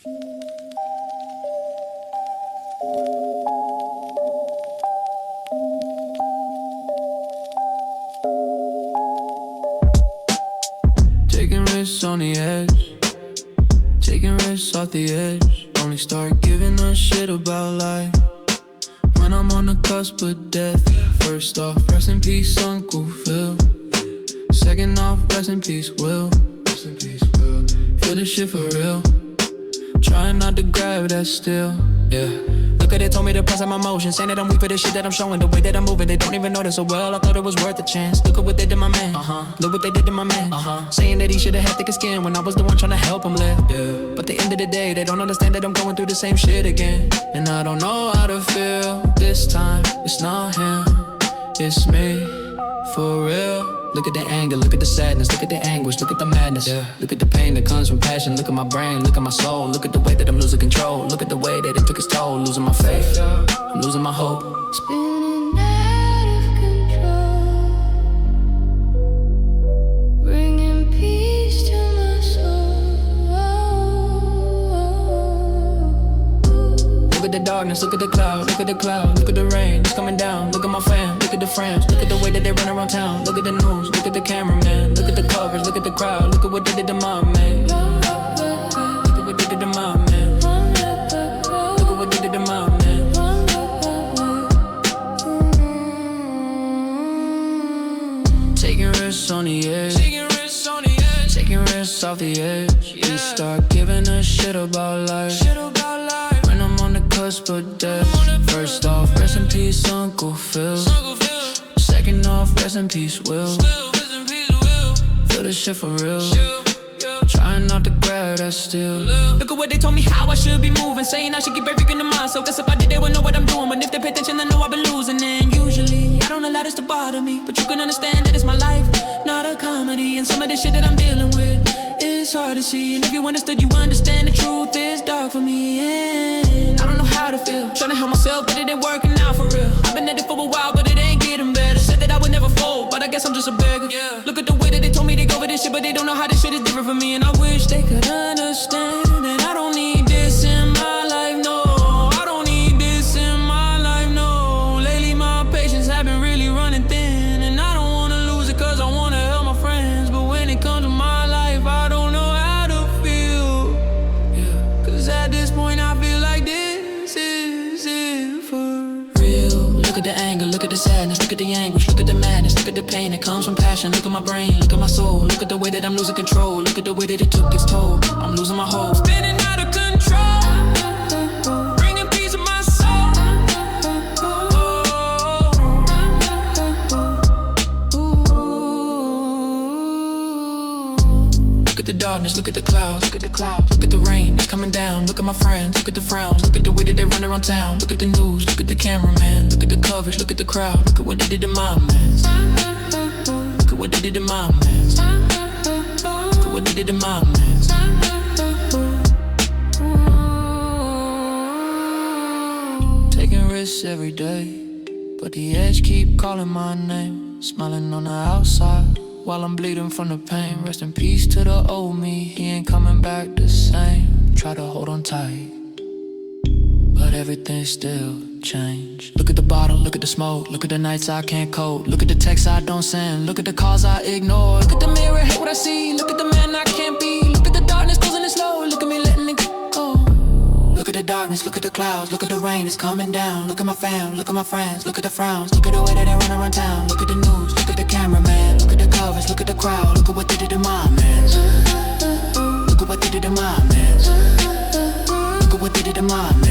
Taking risks on the edge, taking risks off the edge. Only start giving a shit about life when I'm on the cusp of death. First off, rest in peace, Uncle Phil. Second off, rest in peace, Will. Rest in peace, Will. Feel this shit for real. Trying not to grab that still, yeah. Look at it, told me to process my emotions. Saying that I'm weak for the shit that I'm showing. The way that I'm moving, they don't even notice so well. I thought it was worth a chance. Look at what they did to my man, Look what they did to my man, Saying that he should've had thicker skin when I was the one trying to help him live, yeah. But at the end of the day, they don't understand that I'm going through the same shit again. And I don't know how to feel this time. It's not him, it's me, for real. Look at the anger, look at the sadness, look at the anguish, look at the madness, yeah. Look at the pain that comes from passion, look at my brain, look at my soul. Look at the way that I'm losing control, look at the way that it took its toll. Losing my faith, I'm losing my hope. Spinning out of control, bringing peace to my soul. Look at the darkness, look at the cloud, look at the cloud, look at the rain, it's coming down. Look at my fam, look at the friends, look at the way that they run around town. Look at the news, look at the cameraman, look at the coverage, look at the crowd, look at what they did to my man. Look at what they did to my man. Look at what they did to my man. Taking risks on the edge, taking risks on the edge, taking risks off the edge. We start giving a shit about life. When I'm on the cusp of death. First off, rest in peace, Uncle Phil. Second off, rest in peace, Will. Feel this shit for real. Trying not to grab that still. Look at what they told me how I should be moving. Saying I should keep everything in mind. So guess if I did, they would know what I'm doing. But if they pay attention, I know I've been losing. And usually, I don't allow this to bother me. But you can understand that it's my life, not a comedy. And some of the shit that I'm dealing with, it's hard to see. And if you understood, you understand the truth is dark for me. And I don't know how to feel. Trying to help myself, but it ain't working out for real. I've been at it for a while, but it ain't getting better. Said that I would never fold, but I guess I'm just a beggar. Yeah. Look at the way that they told me they go for this shit, but they don't know how this shit is different for me. And I wish they could understand that I don't need this in my life, no. I don't need this in my life, no. Lately my patience have been really running thin, and I don't wanna lose it cause I wanna help my friends. But when it comes to my life, I don't know how to feel, yeah. Cause at this point I feel like this is it for real. Look at the anger, look at the sadness, look at the anguish, look at the madness, look at the pain that comes from passion. Look at my brain, look at my soul, look at the way that I'm losing control. Look at the way that it took its toll, I'm losing my hope. Spinning out of control, bringing peace to my soul. Look at the darkness, look at the clouds, look at the clouds, look at the rain, it's coming down. Look at my friends, look at the frowns, look at the way that they run around town. Look at the news, look at the cameraman, look at the coverage, look at the crowd. Look at what they did to my man. Look at what they did to my man. Look at what they did to my man. Taking risks every day, but the edge keep calling my name. Smiling on the outside while I'm bleeding from the pain. Rest in peace to the old me, he ain't coming back the same. Try to hold on tight, but everything still changed. Look at the bottle, look at the smoke, look at the nights I can't cope. Look at the texts I don't send, look at the calls I ignore. Look at the mirror, hate what I see, look at the man I can't be. Look at the darkness closing it slow, look at me letting it go. Look at the darkness, look at the clouds, look at the rain, it's coming down. Look at my fam, look at my friends, look at the frowns. Look at the way that they run around town. Look at the news, look at the cameraman, look at the covers, look at the crowd. Look at what they did to my man. Look at what they did to my man. Look at what they did to my man.